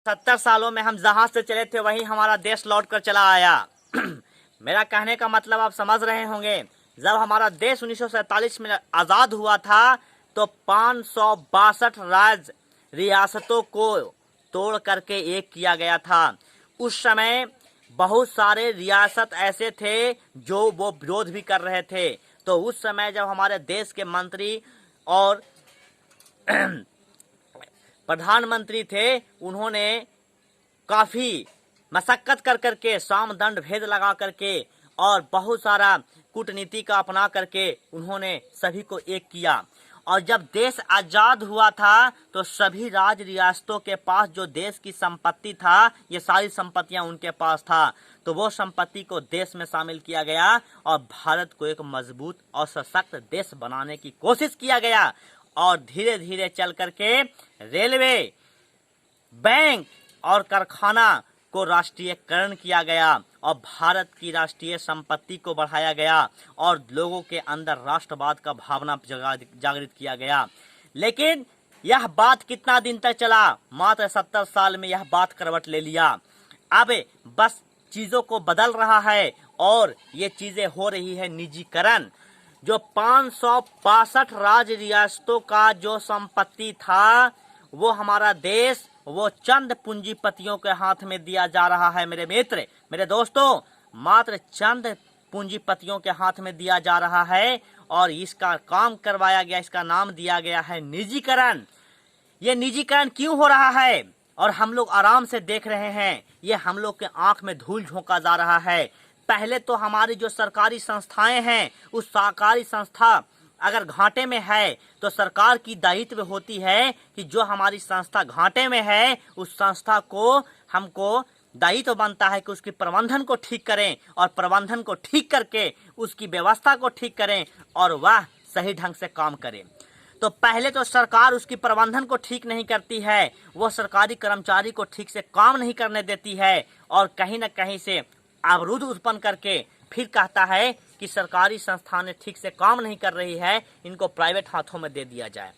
70 सालों में हम जहां से चले थे वहीं हमारा देश लौट कर चला आया। मेरा कहने का मतलब आप समझ रहे होंगे। जब हमारा देश 1947 में आज़ाद हुआ था तो 562 राज्य रियासतों को तोड़ करके एक किया गया था। उस समय बहुत सारे रियासत ऐसे थे जो वो विरोध भी कर रहे थे। तो उस समय जब हमारे देश के मंत्री और प्रधानमंत्री थे, उन्होंने काफी मशक्कत कर करके, साम दंड भेद लगा करके और बहुत सारा कूटनीति का अपना करके उन्होंने सभी को एक किया। और जब देश आजाद हुआ था तो सभी राज्य रियासतों के पास जो देश की संपत्ति था, ये सारी संपत्तियां उनके पास था। तो वो संपत्ति को देश में शामिल किया गया और भारत को एक मजबूत और सशक्त देश बनाने की कोशिश किया गया। और धीरे धीरे चल करके रेलवे, बैंक और कारखाना को राष्ट्रीयकरण किया गया और भारत की राष्ट्रीय संपत्ति को बढ़ाया गया और लोगों के अंदर राष्ट्रवाद का भावना जागृत किया गया। लेकिन यह बात कितना दिन तक चला? मात्र 70 साल में यह बात करवट ले लिया। अब बस चीजों को बदल रहा है और ये चीजें हो रही है निजीकरण। जो 562 राज्य रियासतों का जो संपत्ति था, वो हमारा देश वो चंद पूंजीपतियों के हाथ में दिया जा रहा है। मेरे मित्र, मेरे दोस्तों, मात्र चंद पूंजीपतियों के हाथ में दिया जा रहा है और इसका काम करवाया गया, इसका नाम दिया गया है निजीकरण। ये निजीकरण क्यों हो रहा है और हम लोग आराम से देख रहे हैं? ये हम लोग के आंख में धूल झोंका जा रहा है। पहले तो हमारी जो सरकारी संस्थाएं हैं, उस सरकारी संस्था अगर घाटे में है तो सरकार की दायित्व होती है कि जो हमारी संस्था घाटे में है उस संस्था को हमको दायित्व बनता है कि उसकी प्रबंधन को ठीक करें और प्रबंधन को ठीक करके उसकी व्यवस्था को ठीक करें और वह सही ढंग से काम करें। तो पहले तो सरकार उसकी प्रबंधन को ठीक नहीं करती है, वो सरकारी कर्मचारी को ठीक से काम नहीं करने देती है और कहीं न कहीं से अवरोध उत्पन्न करके फिर कहता है कि सरकारी संस्थानें ठीक से काम नहीं कर रही है, इनको प्राइवेट हाथों में दे दिया जाए।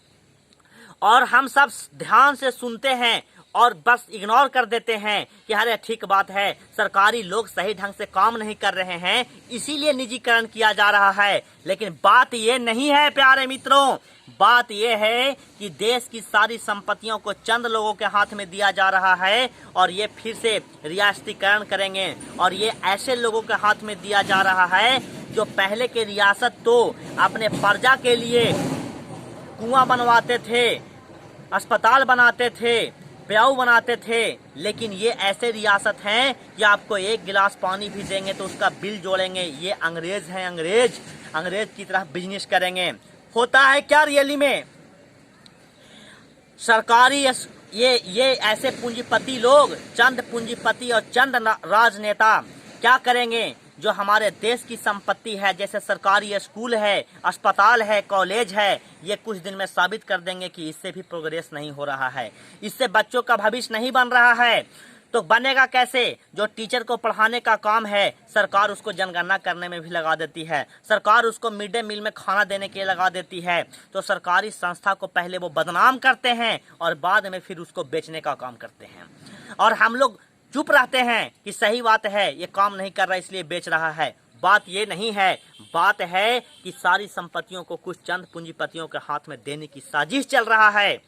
और हम सब ध्यान से सुनते हैं और बस इग्नोर कर देते हैं कि अरे ठीक बात है, सरकारी लोग सही ढंग से काम नहीं कर रहे हैं, इसीलिए निजीकरण किया जा रहा है। लेकिन बात ये नहीं है प्यारे मित्रों, बात यह है कि देश की सारी संपत्तियों को चंद लोगों के हाथ में दिया जा रहा है और ये फिर से रियासतीकरण करेंगे और ये ऐसे लोगों के हाथ में दिया जा रहा है जो पहले के रियासत तो अपने प्रजा के लिए कुआं बनवाते थे, अस्पताल बनाते थे, प्याऊ बनाते थे। लेकिन ये ऐसे रियासत हैं कि आपको एक गिलास पानी भी देंगे तो उसका बिल जोड़ेंगे। ये अंग्रेज हैं, अंग्रेज की तरह बिजनेस करेंगे। होता है क्या रियली में? सरकारी ये ऐसे पूंजीपति लोग, चंद पूंजीपति और चंद राजनेता क्या करेंगे? जो हमारे देश की संपत्ति है, जैसे सरकारी स्कूल है, अस्पताल है, कॉलेज है, ये कुछ दिन में साबित कर देंगे कि इससे भी प्रोग्रेस नहीं हो रहा है, इससे बच्चों का भविष्य नहीं बन रहा है। तो बनेगा कैसे? जो टीचर को पढ़ाने का काम है, सरकार उसको जनगणना करने में भी लगा देती है, सरकार उसको मिड डे मील में खाना देने के लिए लगा देती है। तो सरकारी संस्था को पहले वो बदनाम करते हैं और बाद में फिर उसको बेचने का काम करते हैं। और हम लोग चुप रहते हैं कि सही बात है, ये काम नहीं कर रहा इसलिए बेच रहा है। बात ये नहीं है, बात है कि सारी संपत्तियों को कुछ चंद पूंजीपतियों के हाथ में देने की साजिश चल रहा है।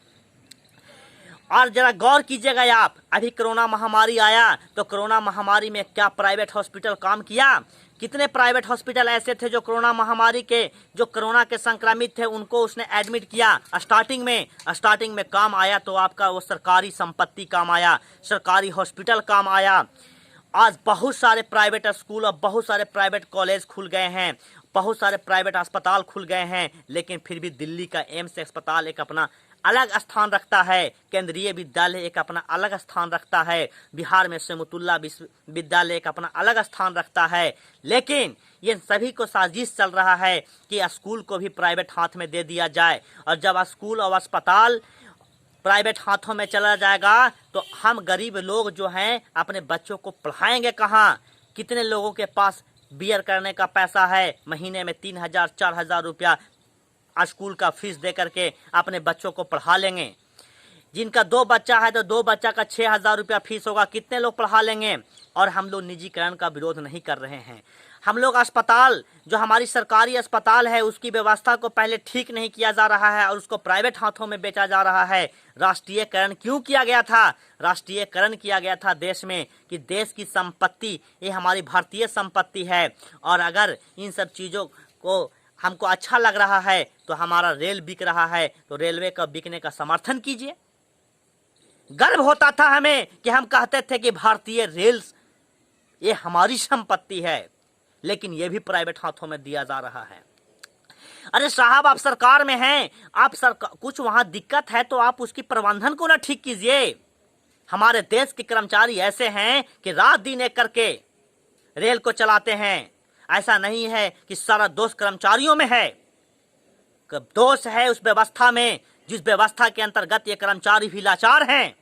और जरा गौर कीजिएगा आप, अभी कोरोना महामारी आया तो कोरोना महामारी में क्या प्राइवेट हॉस्पिटल काम किया? कितने प्राइवेट हॉस्पिटल ऐसे थे जो कोरोना महामारी के, जो कोरोना के संक्रमित थे, उनको उसने एडमिट किया। स्टार्टिंग में काम आया तो आपका वो सरकारी संपत्ति काम आया, सरकारी हॉस्पिटल काम आया। आज बहुत सारे प्राइवेट स्कूल और बहुत सारे प्राइवेट कॉलेज खुल गए हैं, बहुत सारे प्राइवेट अस्पताल खुल गए हैं। लेकिन फिर भी दिल्ली का एम्स अस्पताल एक अपना अलग स्थान रखता है, केंद्रीय विद्यालय एक अपना अलग स्थान रखता है, बिहार में सिमुतुल्ला विश्वविद्यालय एक अपना अलग स्थान रखता है। लेकिन ये सभी को साजिश चल रहा है कि स्कूल को भी प्राइवेट हाथ में दे दिया जाए। और जब स्कूल और अस्पताल प्राइवेट हाथों में चला जाएगा तो हम गरीब लोग जो हैं अपने बच्चों को पढ़ाएंगे कहाँ? कितने लोगों के पास बीएड करने का पैसा है? महीने में 3,000-4,000 रुपया स्कूल का फीस दे करके अपने बच्चों को पढ़ा लेंगे। जिनका 2 बच्चा है तो 2 बच्चा का 6,000 रुपया फीस होगा, कितने लोग पढ़ा लेंगे। और हम लोग निजीकरण का विरोध नहीं कर रहे हैं। हम लोग अस्पताल, जो हमारी सरकारी अस्पताल है, उसकी व्यवस्था को पहले ठीक नहीं किया जा रहा है और उसको प्राइवेट हाथों में बेचा जा रहा है। राष्ट्रीयकरण क्यों किया गया था? राष्ट्रीयकरण किया गया था देश में कि देश की संपत्ति ये हमारी भारतीय संपत्ति है, और अगर इन सब चीज़ों को हमको अच्छा लग रहा है तो हमारा रेल बिक रहा है तो रेलवे का बिकने का समर्थन कीजिए। गर्व होता था हमें कि हम कहते थे कि भारतीय रेल ये हमारी संपत्ति है, लेकिन ये भी प्राइवेट हाथों में दिया जा रहा है। अरे साहब, आप सरकार में हैं, आप सरकार कुछ वहां दिक्कत है तो आप उसकी प्रबंधन को ना ठीक कीजिए। हमारे देश के कर्मचारी ऐसे हैं कि रात दिन एक करके रेल को चलाते हैं। ऐसा नहीं है कि सारा दोष कर्मचारियों में है, दोष है उस व्यवस्था में जिस व्यवस्था के अंतर्गत ये कर्मचारी भी लाचार हैं,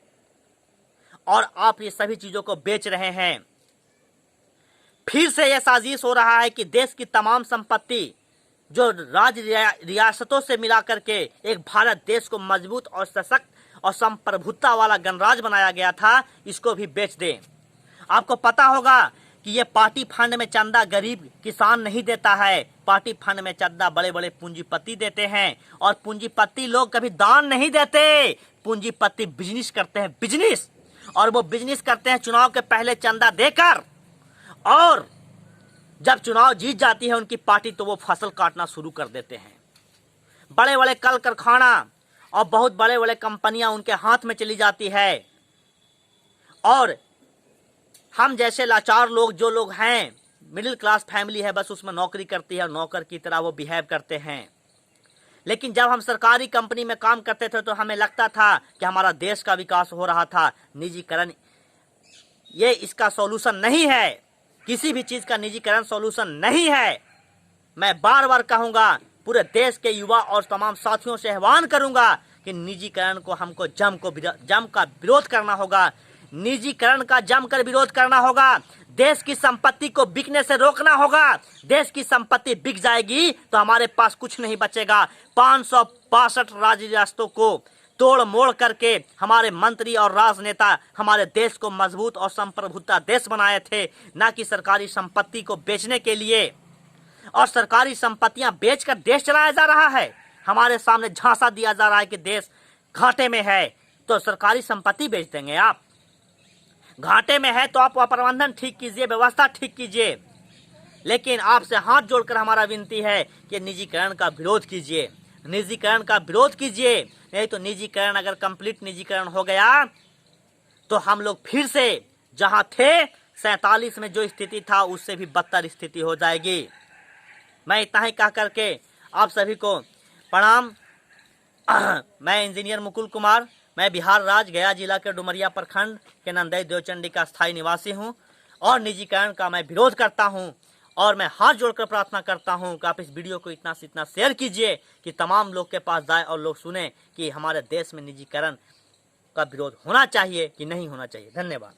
और आप ये सभी चीजों को बेच रहे हैं। फिर से यह साजिश हो रहा है कि देश की तमाम संपत्ति जो राज्य रियासतों से मिला करके एक भारत देश को मजबूत और सशक्त और संप्रभुता वाला गणराज्य बनाया गया था, इसको भी बेच दें। आपको पता होगा कि ये पार्टी फंड में चंदा गरीब किसान नहीं देता है, पार्टी फंड में चंदा बड़े बड़े पूंजीपति देते हैं, और पूंजीपति लोग कभी दान नहीं देते। पूंजीपति बिजनेस करते हैं, बिजनेस, और वो बिजनेस करते हैं चुनाव के पहले चंदा देकर, और जब चुनाव जीत जाती है उनकी पार्टी तो वो फसल काटना शुरू कर देते हैं। बड़े बड़े कल कारखाना और बहुत बड़े बड़े कंपनियां उनके हाथ में चली जाती है, और हम जैसे लाचार लोग, जो लोग हैं मिडिल क्लास फैमिली है, बस उसमें नौकरी करती है और नौकर की तरह वो बिहेव करते हैं। लेकिन जब हम सरकारी कंपनी में काम करते थे तो हमें लगता था कि हमारा देश का विकास हो रहा था। निजीकरण ये इसका सॉल्यूशन नहीं है, किसी भी चीज का निजीकरण सॉल्यूशन नहीं है। मैं बार बार कहूंगा, पूरे देश के युवा और तमाम साथियों से आह्वान करूंगा कि निजीकरण को हमको जम का विरोध करना होगा, निजीकरण का जमकर विरोध करना होगा। देश की संपत्ति को बिकने से रोकना होगा। देश की संपत्ति बिक जाएगी तो हमारे पास कुछ नहीं बचेगा। 562 राज्य रियासतों को तोड़ मोड़ करके हमारे मंत्री और राजनेता हमारे देश को मजबूत और संप्रभुता देश बनाए थे, न कि सरकारी संपत्ति को बेचने के लिए। और सरकारी संपत्तियां बेचकर देश चलाया जा रहा है। हमारे सामने झांसा दिया जा रहा है कि देश घाटे में है, तो सरकारी संपत्ति बेच देंगे आप? घाटे में है तो आप प्रबंधन ठीक कीजिए, व्यवस्था ठीक कीजिए। लेकिन आपसे हाथ जोड़कर हमारा विनती है कि निजीकरण का विरोध कीजिए, निजीकरण का विरोध कीजिए। नहीं तो निजीकरण अगर कंप्लीट निजीकरण हो गया तो हम लोग फिर से जहां थे 47 में जो स्थिति था उससे भी बदतर स्थिति हो जाएगी। मैं इतना ही कह करके आप सभी को प्रणाम। मैं इंजीनियर मुकुल कुमार, मैं बिहार राज्य गया जिला के डुमरिया प्रखंड के नंदई देवचंडी का स्थायी निवासी हूं, और निजीकरण का मैं विरोध करता हूं। और मैं हाथ जोड़कर प्रार्थना करता हूं कि आप इस वीडियो को इतना से इतना शेयर कीजिए कि तमाम लोग के पास जाए और लोग सुने कि हमारे देश में निजीकरण का विरोध होना चाहिए कि नहीं होना चाहिए। धन्यवाद।